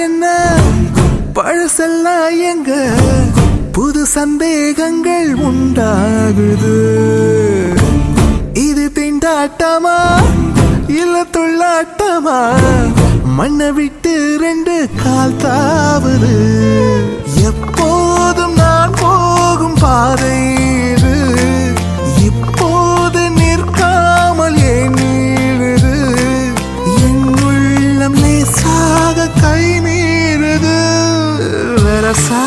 என்ன பழசெல்லாம் எங்க புது சந்தேகங்கள் உண்டாகுது. இது திண்டாட்டமா இல்ல துள்ளாட்டமா மண்ணை விட்டு 2 கால் தாவுது. எப்போதும் நான் போகும் பாதை இது இப்போது நிற்காமல் ஏன் நீடுது. என் உள்ளம் லேசாக கை மீறுது. வரசா